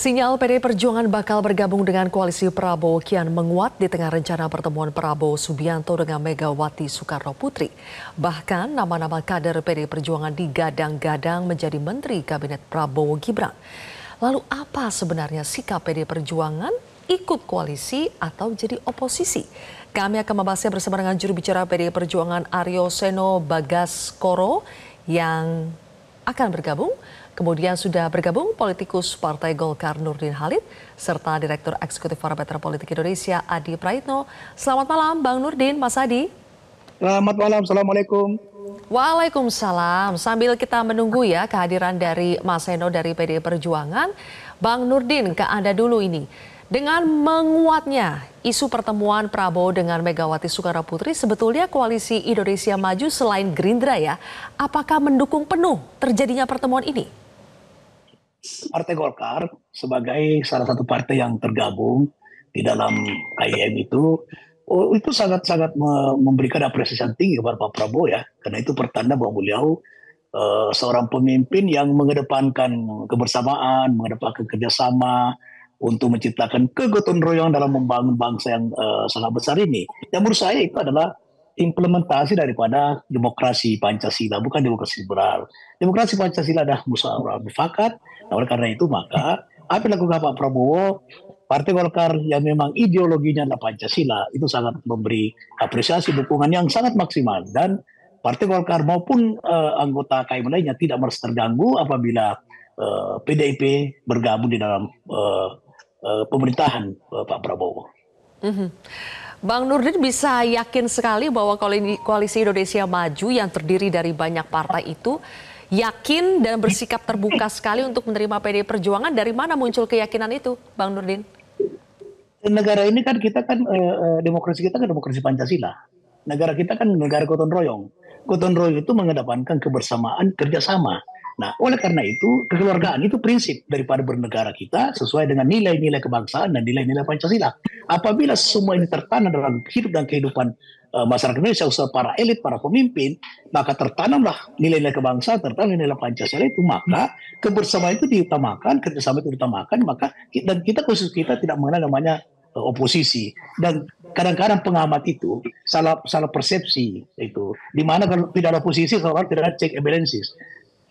Sinyal PDI Perjuangan bakal bergabung dengan koalisi Prabowo kian menguat di tengah rencana pertemuan Prabowo Subianto dengan Megawati Soekarno Putri. Bahkan nama-nama kader PDI Perjuangan digadang-gadang menjadi Menteri Kabinet Prabowo Gibran. Lalu apa sebenarnya sikap PDI Perjuangan, ikut koalisi atau jadi oposisi? Kami akan membahasnya bersama dengan juru bicara PDI Perjuangan Aryo Seno Bagaskoro yang akan bergabung. Kemudian sudah bergabung politikus Partai Golkar Nurdin Halid serta Direktur Eksekutif Parameter Politik Indonesia Adi Praitno. Selamat malam Bang Nurdin, Mas Adi. Selamat malam, Assalamualaikum. Waalaikumsalam. Sambil kita menunggu ya kehadiran dari Mas Seno dari PDI Perjuangan, Bang Nurdin, ke Anda dulu ini. Dengan menguatnya isu pertemuan Prabowo dengan Megawati Soekarno Putri, sebetulnya koalisi Indonesia Maju selain Gerindra ya, apakah mendukung penuh terjadinya pertemuan ini? Partai Golkar sebagai salah satu partai yang tergabung di dalam KIM itu sangat-sangat memberikan apresiasi yang tinggi kepada Pak Prabowo ya, karena itu pertanda bahwa beliau seorang pemimpin yang mengedepankan kebersamaan, mengedepankan kerjasama untuk menciptakan kegotong royong dalam membangun bangsa yang sangat besar ini. Yang menurut saya itu adalah implementasi daripada demokrasi Pancasila, bukan demokrasi liberal. Demokrasi Pancasila adalah musyawarah mufakat. Nah, oleh karena itu maka apa yang dilakukan Pak Prabowo, Partai Golkar yang memang ideologinya adalah Pancasila, itu sangat memberi apresiasi dukungan yang sangat maksimal. Dan Partai Golkar maupun anggota KIM lainnya tidak merasa terganggu apabila PDIP bergabung di dalam pemerintahan Pak Prabowo. Bang Nurdin bisa yakin sekali bahwa koalisi Indonesia Maju yang terdiri dari banyak partai itu yakin dan bersikap terbuka sekali untuk menerima PDI Perjuangan. Dari mana muncul keyakinan itu, Bang Nurdin? Negara ini kan kita kan demokrasi kita kan demokrasi Pancasila. Negara kita kan negara gotong royong. Gotong royong itu mengedepankan kebersamaan, kerjasama. Nah, oleh karena itu, kekeluargaan itu prinsip daripada bernegara kita sesuai dengan nilai-nilai kebangsaan dan nilai-nilai Pancasila. Apabila semua ini tertanam dalam hidup dan kehidupan masyarakat Indonesia, usaha para elit, para pemimpin, maka tertanamlah nilai-nilai kebangsaan, tertanam nilai Pancasila itu, maka kebersamaan itu diutamakan, kerjasama itu diutamakan, maka dan kita khusus kita tidak mengenal namanya oposisi. Dan kadang-kadang pengamat itu salah persepsi itu. Di mana kalau tidak ada oposisi, kalau tidak ada check and balances.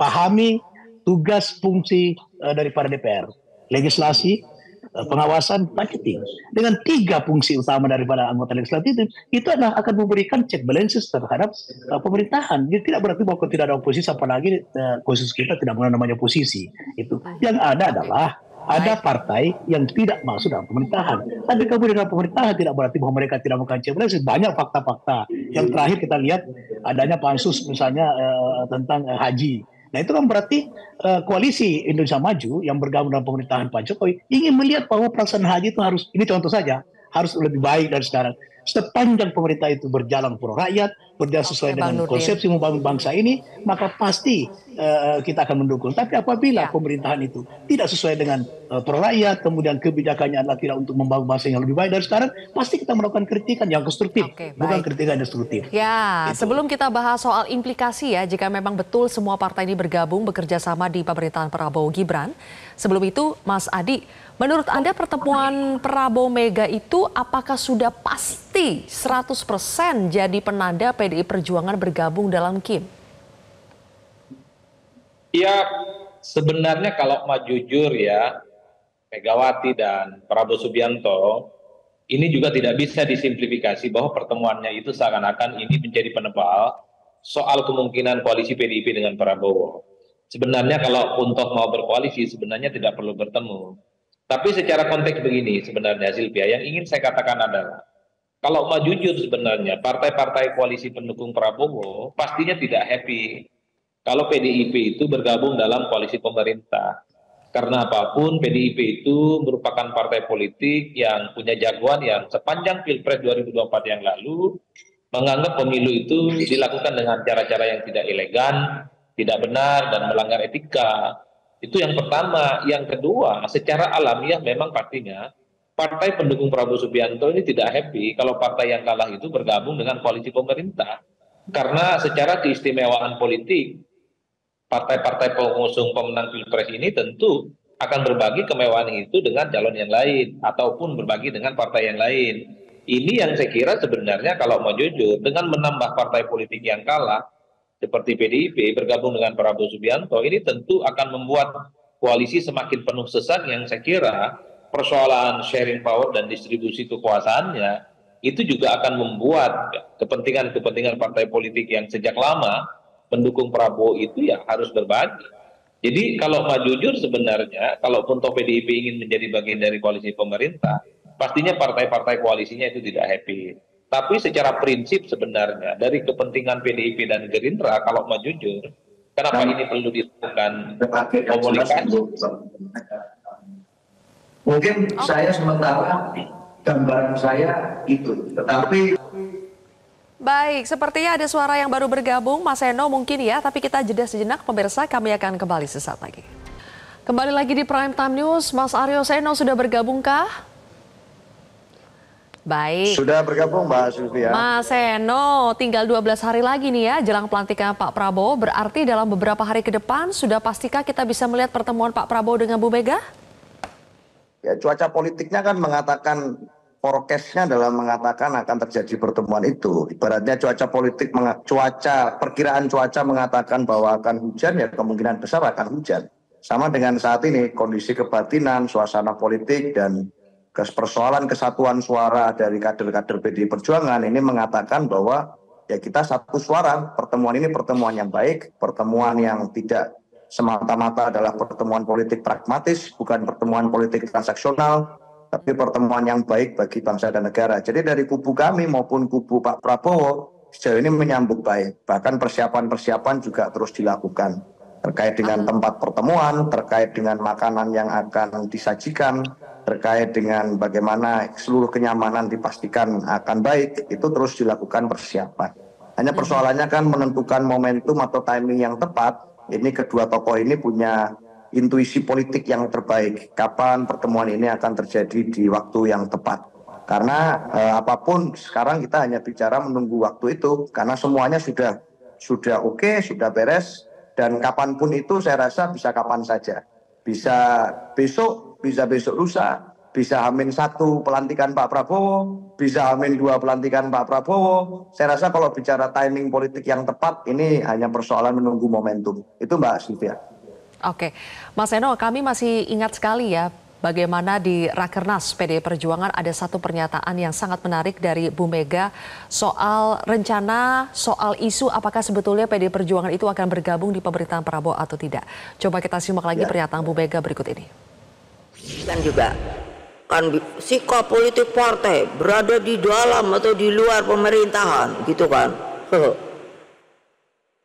Pahami tugas fungsi daripada DPR, legislasi, pengawasan, budgeting. Dengan 3 fungsi utama daripada anggota legislatif itu adalah akan memberikan check balances terhadap pemerintahan. Jadi tidak berarti bahwa tidak ada oposisi, apalagi khusus kita tidak mengenal namanya oposisi. Itu yang ada adalah ada partai yang tidak masuk dalam pemerintahan. Tapi kemudian dalam pemerintahan tidak berarti bahwa mereka tidak melakukan check balances. Banyak fakta-fakta. Yang terakhir kita lihat adanya pansus misalnya tentang haji. Nah itu kan berarti koalisi Indonesia Maju yang bergabung dalam pemerintahan Pak Jokowi ingin melihat bahwa pelaksanaan haji itu harus, ini contoh saja, harus lebih baik dari sekarang. Sepanjang pemerintah itu berjalan pro rakyat, berjalan sesuai dengan konsepsi membangun bangsa ini, maka pasti kita akan mendukung. Tapi apabila pemerintahan itu tidak sesuai dengan pro rakyat, kemudian kebijakannya adalah tidak untuk membangun bangsa yang lebih baik dari sekarang, pasti kita melakukan kritikan yang konstruktif, bukan kritikan destruktif. Ya, sebelum kita bahas soal implikasi ya, jika memang betul semua partai ini bergabung bekerja sama di pemerintahan Prabowo Gibran. Sebelum itu, Mas Adi, menurut Anda pertemuan Prabowo Mega itu apakah sudah pasti 100% jadi penanda PDI Perjuangan bergabung dalam KIM? Ya, sebenarnya kalau mau jujur ya, Megawati dan Prabowo Subianto ini juga tidak bisa disimplifikasi bahwa pertemuannya itu seakan-akan ini menjadi penebal soal kemungkinan koalisi PDIP dengan Prabowo. Sebenarnya kalau untuk mau berkoalisi sebenarnya tidak perlu bertemu. Tapi secara konteks begini sebenarnya Silvia, yang ingin saya katakan adalah kalau mau jujur sebenarnya partai-partai koalisi pendukung Prabowo pastinya tidak happy kalau PDIP itu bergabung dalam koalisi pemerintah. Karena apapun PDIP itu merupakan partai politik yang punya jagoan yang sepanjang Pilpres 2024 yang lalu menganggap pemilu itu dilakukan dengan cara-cara yang tidak elegan, tidak benar, dan melanggar etika. Itu yang pertama. Yang kedua, secara alamiah memang pastinya partai pendukung Prabowo Subianto ini tidak happy kalau partai yang kalah itu bergabung dengan koalisi pemerintah. Karena secara keistimewaan politik, partai-partai pengusung pemenang Pilpres ini tentu akan berbagi kemewahan itu dengan calon yang lain ataupun berbagi dengan partai yang lain. Ini yang saya kira sebenarnya kalau mau jujur, dengan menambah partai politik yang kalah seperti PDIP bergabung dengan Prabowo Subianto, ini tentu akan membuat koalisi semakin penuh sesak yang saya kira persoalan sharing power dan distribusi kekuasaannya itu juga akan membuat kepentingan-kepentingan partai politik yang sejak lama mendukung Prabowo itu ya harus berbagi. Jadi kalau mau jujur sebenarnya, kalaupun toh PDIP ingin menjadi bagian dari koalisi pemerintah, pastinya partai-partai koalisinya itu tidak happy. Tapi secara prinsip sebenarnya dari kepentingan PDIP dan Gerindra, kalau mau jujur, kenapa ini perlu dilakukan komunikasi? Mungkin saya sementara gambaran saya itu, tetapi Baik, sepertinya ada suara yang baru bergabung, Mas Eno mungkin ya, tapi kita jeda sejenak, pemirsa, kami akan kembali sesaat lagi. Kembali lagi di Prime Time News, Mas Aryo Seno sudah bergabungkah? Baik. sudah bergabung Mbak Sylvia. Mas Eno, tinggal 12 hari lagi nih ya, jelang pelantikan Pak Prabowo, berarti dalam beberapa hari ke depan, sudah pastikah kita bisa melihat pertemuan Pak Prabowo dengan Bu Mega? Ya, cuaca politiknya kan mengatakan, forecastnya dalam mengatakan akan terjadi pertemuan itu. Ibaratnya cuaca politik, perkiraan cuaca mengatakan bahwa akan hujan, ya kemungkinan besar akan hujan. Sama dengan saat ini, kondisi kebatinan, suasana politik, dan persoalan kesatuan suara dari kader-kader PDI Perjuangan ini mengatakan bahwa ya kita satu suara, pertemuan ini pertemuan yang baik, pertemuan yang tidak semata-mata adalah pertemuan politik pragmatis, bukan pertemuan politik transaksional, tapi pertemuan yang baik bagi bangsa dan negara. Jadi dari kubu kami maupun kubu Pak Prabowo sejauh ini menyambut baik. Bahkan persiapan-persiapan juga terus dilakukan terkait dengan tempat pertemuan, terkait dengan makanan yang akan disajikan, terkait dengan bagaimana seluruh kenyamanan dipastikan akan baik, itu terus dilakukan persiapan. Hanya persoalannya kan menentukan momentum atau timing yang tepat. Ini kedua tokoh ini punya intuisi politik yang terbaik. Kapan pertemuan ini akan terjadi di waktu yang tepat. Karena apapun sekarang kita hanya bicara menunggu waktu itu. Karena semuanya sudah oke, sudah beres. Dan kapanpun itu saya rasa bisa kapan saja. Bisa besok lusa. Bisa H-1 pelantikan Pak Prabowo, bisa H-2 pelantikan Pak Prabowo. Saya rasa kalau bicara timing politik yang tepat, ini hanya persoalan menunggu momentum. Itu Mbak Sylvia. Oke, Mas Eno, kami masih ingat sekali ya bagaimana di Rakernas PDI Perjuangan ada satu pernyataan yang sangat menarik dari Bu Mega soal rencana, soal isu apakah sebetulnya PDI Perjuangan itu akan bergabung di pemerintahan Prabowo atau tidak. Coba kita simak lagi pernyataan Bu Mega berikut ini. Kan juga kan sikap politik partai berada di dalam atau di luar pemerintahan gitu kan.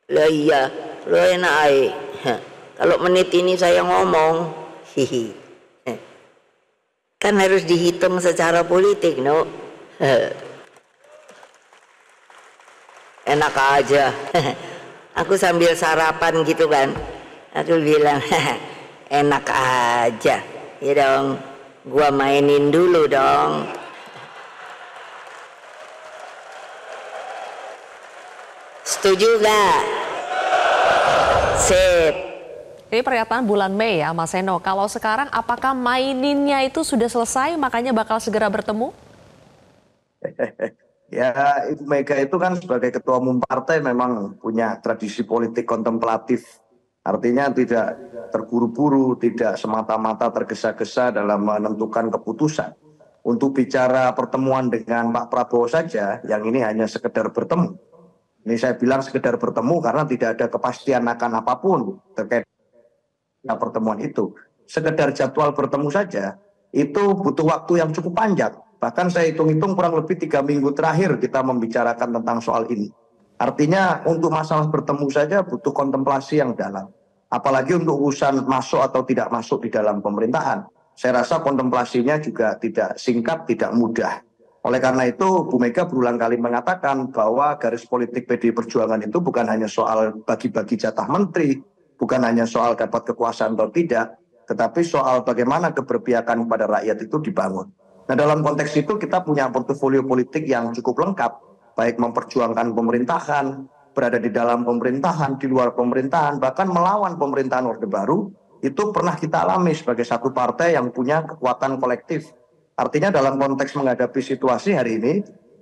Lah iya, lo enak aja. Kalau menit ini saya ngomong, hihi, kan harus dihitung secara politik, no? Enak aja. Aku sambil sarapan gitu kan, aku bilang, enak aja, ya dong. Gua mainin dulu dong. Setuju gak? Sip. Ini pernyataan bulan Mei ya Mas Eno. Kalau sekarang apakah maininnya itu sudah selesai makanya bakal segera bertemu? Ya, Ibu Mega itu kan sebagai ketua umum partai memang punya tradisi politik kontemplatif. Artinya tidak terburu-buru, tidak semata-mata tergesa-gesa dalam menentukan keputusan. Untuk bicara pertemuan dengan Pak Prabowo saja, yang ini hanya sekedar bertemu. Ini saya bilang sekedar bertemu karena tidak ada kepastian akan apapun terkait dengan pertemuan itu. Sekedar jadwal bertemu saja, itu butuh waktu yang cukup panjang. Bahkan saya hitung-hitung kurang lebih 3 minggu terakhir kita membicarakan tentang soal ini. Artinya untuk masalah bertemu saja butuh kontemplasi yang dalam. Apalagi untuk urusan masuk atau tidak masuk di dalam pemerintahan. Saya rasa kontemplasinya juga tidak singkat, tidak mudah. Oleh karena itu Bu Mega berulang kali mengatakan bahwa garis politik PDI Perjuangan itu bukan hanya soal bagi-bagi jatah menteri, bukan hanya soal dapat kekuasaan atau tidak, tetapi soal bagaimana keberpihakan kepada rakyat itu dibangun. Nah dalam konteks itu kita punya portofolio politik yang cukup lengkap, baik memperjuangkan pemerintahan, berada di dalam pemerintahan, di luar pemerintahan, bahkan melawan pemerintahan Orde Baru, itu pernah kita alami sebagai satu partai yang punya kekuatan kolektif. Artinya dalam konteks menghadapi situasi hari ini,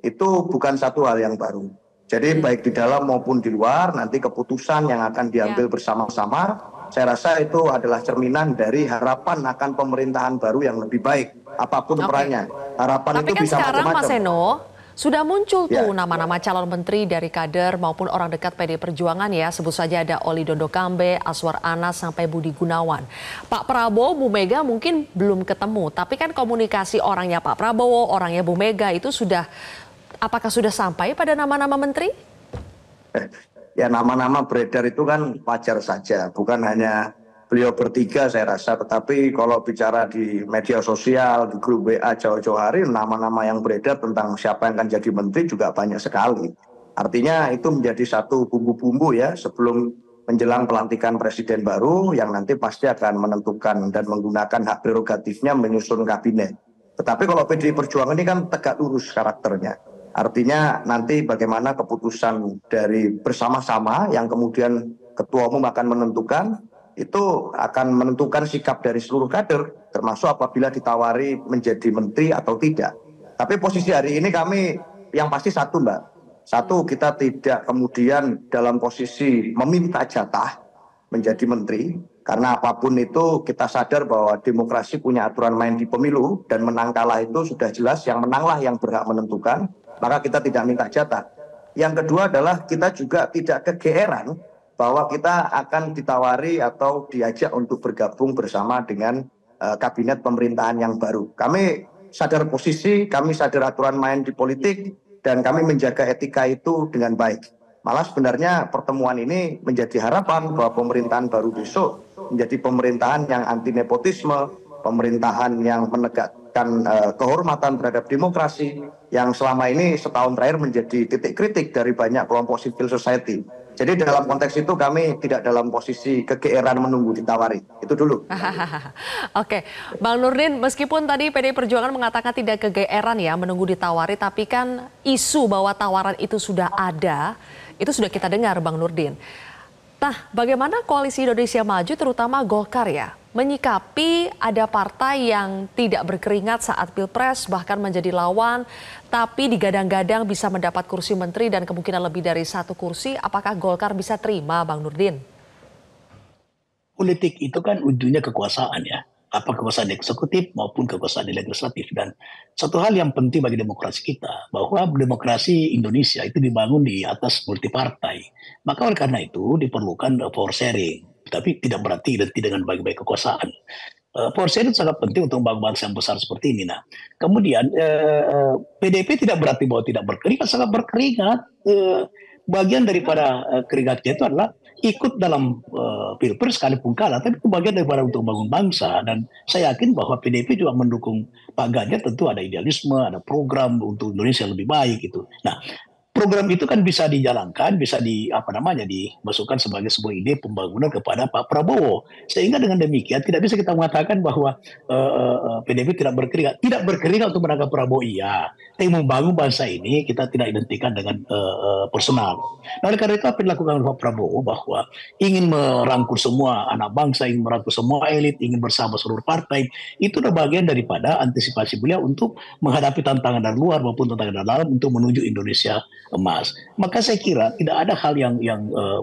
itu bukan satu hal yang baru. Jadi baik di dalam maupun di luar, nanti keputusan yang akan diambil bersama-sama, saya rasa itu adalah cerminan dari harapan akan pemerintahan baru yang lebih baik, apapun perannya. Harapan Tapi itu kan bisa sekarang macam-macam. Mas Eno, sudah muncul tuh Ya. nama-nama calon menteri dari kader maupun orang dekat PD Perjuangan ya. Sebut saja ada Oli Dondo Kambe, Aswar Anas, sampai Budi Gunawan. Pak Prabowo, Bu Mega mungkin belum ketemu. Tapi kan komunikasi orangnya Pak Prabowo, orangnya Bu Mega itu apakah sudah sampai pada nama-nama menteri? Ya nama-nama beredar itu kan wajar saja, bukan hanya beliau bertiga saya rasa, tetapi kalau bicara di media sosial, di grup WA jauh-jauh hari, nama-nama yang beredar tentang siapa yang akan jadi menteri juga banyak sekali. Artinya itu menjadi satu bumbu-bumbu ya sebelum menjelang pelantikan presiden baru yang nanti pasti akan menentukan dan menggunakan hak prerogatifnya menyusun kabinet. Tetapi kalau PDI Perjuangan ini kan tegak lurus karakternya. Artinya nanti bagaimana keputusan dari bersama-sama yang kemudian ketua umum akan menentukan, itu akan menentukan sikap dari seluruh kader, termasuk apabila ditawari menjadi menteri atau tidak. Tapi posisi hari ini kami yang pasti satu Mbak. Satu, kita tidak kemudian dalam posisi meminta jatah menjadi menteri. Karena apapun itu kita sadar bahwa demokrasi punya aturan main di pemilu dan menang kalah itu sudah jelas, yang menanglah yang berhak menentukan. Maka kita tidak minta jatah. Yang kedua adalah kita juga tidak kegeeran bahwa kita akan ditawari atau diajak untuk bergabung bersama dengan kabinet pemerintahan yang baru. Kami sadar posisi, kami sadar aturan main di politik, dan kami menjaga etika itu dengan baik. Malah sebenarnya pertemuan ini menjadi harapan bahwa pemerintahan baru besok menjadi pemerintahan yang anti nepotisme, pemerintahan yang menegakkan kehormatan terhadap demokrasi, yang selama ini setahun terakhir menjadi titik kritik dari banyak kelompok civil society. Jadi dalam konteks itu kami tidak dalam posisi kegeeran menunggu ditawari. Itu dulu. Oke, Bang Nurdin, meskipun tadi PDI Perjuangan mengatakan tidak kegeeran ya menunggu ditawari, tapi kan isu bahwa tawaran itu sudah ada, itu sudah kita dengar Bang Nurdin. Nah, bagaimana Koalisi Indonesia Maju terutama Golkar ya menyikapi ada partai yang tidak berkeringat saat Pilpres bahkan menjadi lawan tapi digadang-gadang bisa mendapat kursi menteri dan kemungkinan lebih dari satu kursi, apakah Golkar bisa terima Bang Nurdin? Politik itu kan ujungnya kekuasaan ya, apa kekuasaan eksekutif maupun kekuasaan legislatif. Dan satu hal yang penting bagi demokrasi kita, bahwa demokrasi Indonesia itu dibangun di atas multi partai. Maka oleh karena itu diperlukan power sharing, tapi tidak berarti identik dengan bagi-bagi kekuasaan. Power sharing sangat penting untuk bangsa yang besar seperti ini. Nah, kemudian PDIP tidak berarti bahwa tidak berkeringat, sangat berkeringat. Bagian daripada keringatnya itu adalah ikut dalam Pilpres sekalipun kalah, tapi itu bagian daripada untuk membangun bangsa. Dan saya yakin bahwa PDIP juga mendukung Pak Ganjar, tentu ada idealisme, ada program untuk Indonesia lebih baik gitu. Nah, program itu kan bisa dijalankan, bisa dimasukkan sebagai sebuah ide pembangunan kepada Pak Prabowo. Sehingga dengan demikian tidak bisa kita mengatakan bahwa PDIP tidak berkeringat. Tidak berkeringat untuk menangkap Prabowo, iya. Tapi membangun bangsa ini kita tidak identikan dengan personal. Nah, oleh karena itu apa yang dilakukan oleh Pak Prabowo bahwa ingin merangkul semua anak bangsa, ingin merangkul semua elit, ingin bersama seluruh partai, itu adalah bagian daripada antisipasi beliau untuk menghadapi tantangan dari luar maupun tantangan dari dalam untuk menuju Indonesia emas. Maka saya kira tidak ada hal yang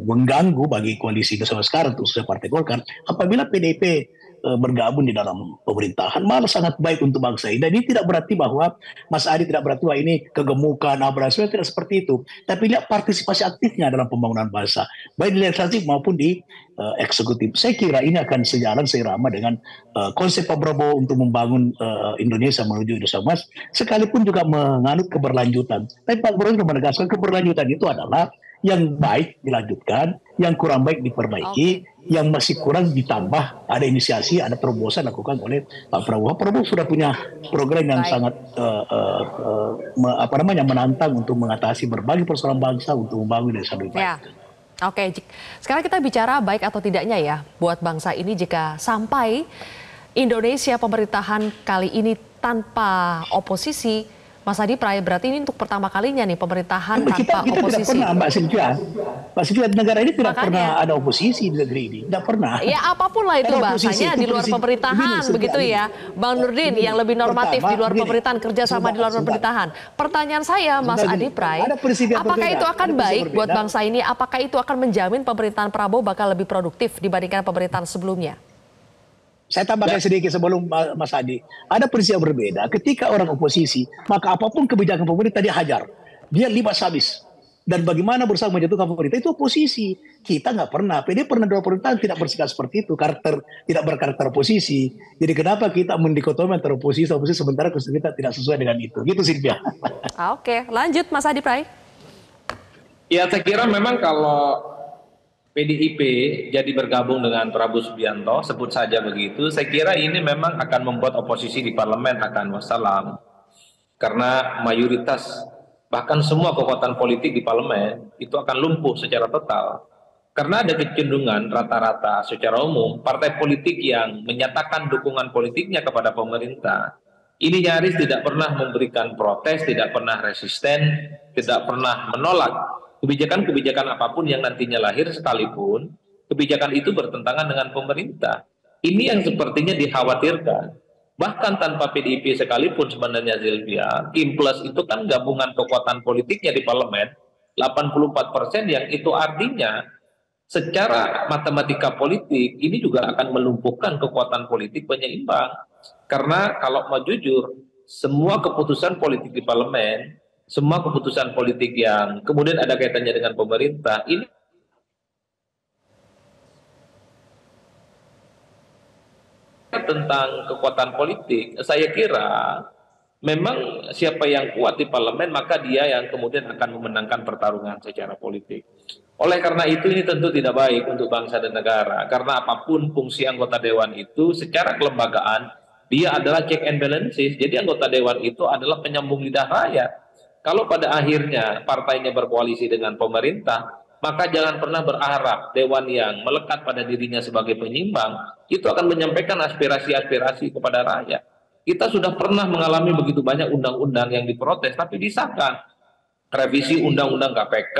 mengganggu bagi koalisi bersama sekarang khususnya Partai Golkar apabila PDIP bergabung di dalam pemerintahan, malah sangat baik untuk bangsa ini. Dan ini tidak berarti bahwa Mas Adi tidak berarti bahwa ini kegemukan, abrasi, tidak seperti itu. Tapi lihat partisipasi aktifnya dalam pembangunan bangsa, baik di legislatif maupun di eksekutif. Saya kira ini akan sejalan seirama dengan konsep Pak Prabowo untuk membangun Indonesia menuju Indonesia emas, sekalipun juga menganut keberlanjutan. Tapi Pak Prabowo juga menegaskan keberlanjutan itu adalah yang baik dilanjutkan, yang kurang baik diperbaiki, yang masih kurang ditambah, ada inisiasi, ada terobosan dilakukan oleh Pak Prabowo. Pak Prabowo sudah punya program yang sangat menantang untuk mengatasi berbagai persoalan bangsa untuk membangun Indonesia lebih baik. Ya. Oke, sekarang kita bicara baik atau tidaknya ya buat bangsa ini jika sampai Indonesia pemerintahan kali ini tanpa oposisi Mas Adi Pray, berarti ini untuk pertama kalinya nih pemerintahan Kita tanpa tidak oposisi. pernah, Mbak Sylvia. Mbak Sylvia, negara ini tidak Makanya. pernah ada oposisi di negeri ini. Tidak pernah. Ya apapun lah itu Kalau oposisi bahasanya itu di luar posisi- pemerintahan begini, Sylvia, begitu ya. Bang Nurdin yang lebih normatif Pertama, di luar begini. pemerintahan, kerjasama di luar Sebentar. pemerintahan. Pertanyaan saya Mas Sebentar, Adi gini. Pray, Ada prinsip yang apakah berbeda. itu akan Ada prinsip baik buat berbeda. bangsa ini? Apakah itu akan menjamin pemerintahan Prabowo bakal lebih produktif dibandingkan pemerintahan sebelumnya? Saya tambahkan sedikit sebelum Mas Adi. Ada prinsip yang berbeda. Ketika orang oposisi, maka apapun kebijakan pemerintah dia hajar. Dia libas habis. Dan bagaimana berusaha menjatuhkan pemerintah itu oposisi. Kita nggak pernah. PD pernah dalam pemerintahan tidak bersikap seperti itu. Tidak berkarakter oposisi. Jadi kenapa kita mendikotomi antara oposisi sementara kita tidak sesuai dengan itu. Gitu Sylvia. Oke, lanjut Mas Adi Pray. Ya saya kira memang kalau PDIP jadi bergabung dengan Prabowo Subianto, sebut saja begitu, saya kira ini memang akan membuat oposisi di parlemen akan wassalam. Karena mayoritas, bahkan semua kekuatan politik di parlemen itu akan lumpuh secara total. Karena ada kecenderungan rata-rata secara umum, partai politik yang menyatakan dukungan politiknya kepada pemerintah, ini nyaris tidak pernah memberikan protes, tidak pernah resisten, tidak pernah menolak kebijakan-kebijakan apapun yang nantinya lahir sekalipun, kebijakan itu bertentangan dengan pemerintah. Ini yang sepertinya dikhawatirkan. Bahkan tanpa PDIP sekalipun sebenarnya Sylvia, Kim Plus itu kan gabungan kekuatan politiknya di parlemen, 84% yang itu artinya secara matematika politik ini juga akan melumpuhkan kekuatan politik penyeimbang. Karena kalau mau jujur, semua keputusan politik di parlemen, semua keputusan politik yang kemudian ada kaitannya dengan pemerintah, ini tentang kekuatan politik. Saya kira memang siapa yang kuat di parlemen, maka dia yang kemudian akan memenangkan pertarungan secara politik. Oleh karena itu ini tentu tidak baik untuk bangsa dan negara. Karena apapun fungsi anggota dewan itu secara kelembagaan, dia adalah check and balances. Jadi anggota dewan itu adalah penyambung lidah rakyat. Kalau pada akhirnya partainya berkoalisi dengan pemerintah, maka jangan pernah berharap dewan yang melekat pada dirinya sebagai penyimbang itu akan menyampaikan aspirasi-aspirasi kepada rakyat. Kita sudah pernah mengalami begitu banyak undang-undang yang diprotes tapi disahkan. Revisi undang-undang KPK,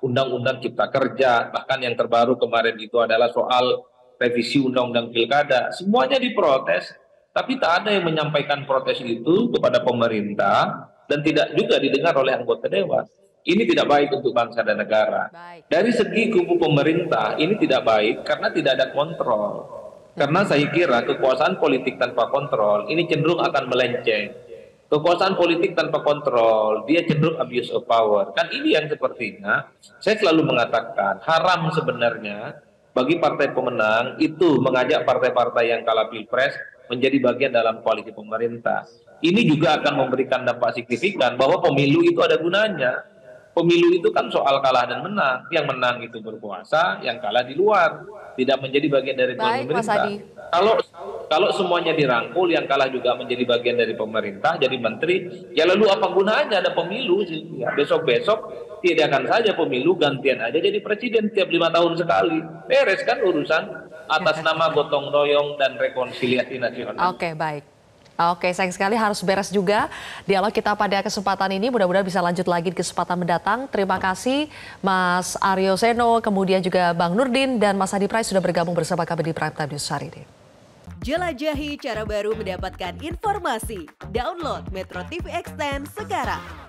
undang-undang Cipta Kerja, bahkan yang terbaru kemarin itu adalah soal revisi undang-undang Pilkada. Semuanya diprotes, tapi tak ada yang menyampaikan protes itu kepada pemerintah dan tidak juga didengar oleh anggota dewan. Ini tidak baik untuk bangsa dan negara. Dari segi kubu pemerintah, ini tidak baik karena tidak ada kontrol. Karena saya kira kekuasaan politik tanpa kontrol ini cenderung akan melenceng. Kekuasaan politik tanpa kontrol, dia cenderung abuse of power. Kan ini yang sepertinya, saya selalu mengatakan, haram sebenarnya bagi partai pemenang itu mengajak partai-partai yang kalah pilpres menjadi bagian dalam koalisi pemerintah. Ini juga akan memberikan dampak signifikan bahwa pemilu itu ada gunanya. Pemilu itu kan soal kalah dan menang. Yang menang itu berkuasa, yang kalah di luar. Tidak menjadi bagian dari pemerintah. Kalau semuanya dirangkul, yang kalah juga menjadi bagian dari pemerintah, jadi menteri, ya lalu apa gunanya ada pemilu? Ya, besok-besok tiadakan saja pemilu, gantian aja jadi presiden tiap 5 tahun sekali. Beres kan urusan atas nama gotong royong dan rekonsiliasi nasional. Oke, baik. Oke, sayang sekali harus beres juga dialog kita pada kesempatan ini. Mudah-mudahan bisa lanjut lagi di kesempatan mendatang. Terima kasih Mas Aryo Seno, kemudian juga Bang Nurdin dan Mas Adi Pray sudah bergabung bersama kami di Prime Time News hari ini. Jelajahi cara baru mendapatkan informasi. Download Metro TV Extend sekarang.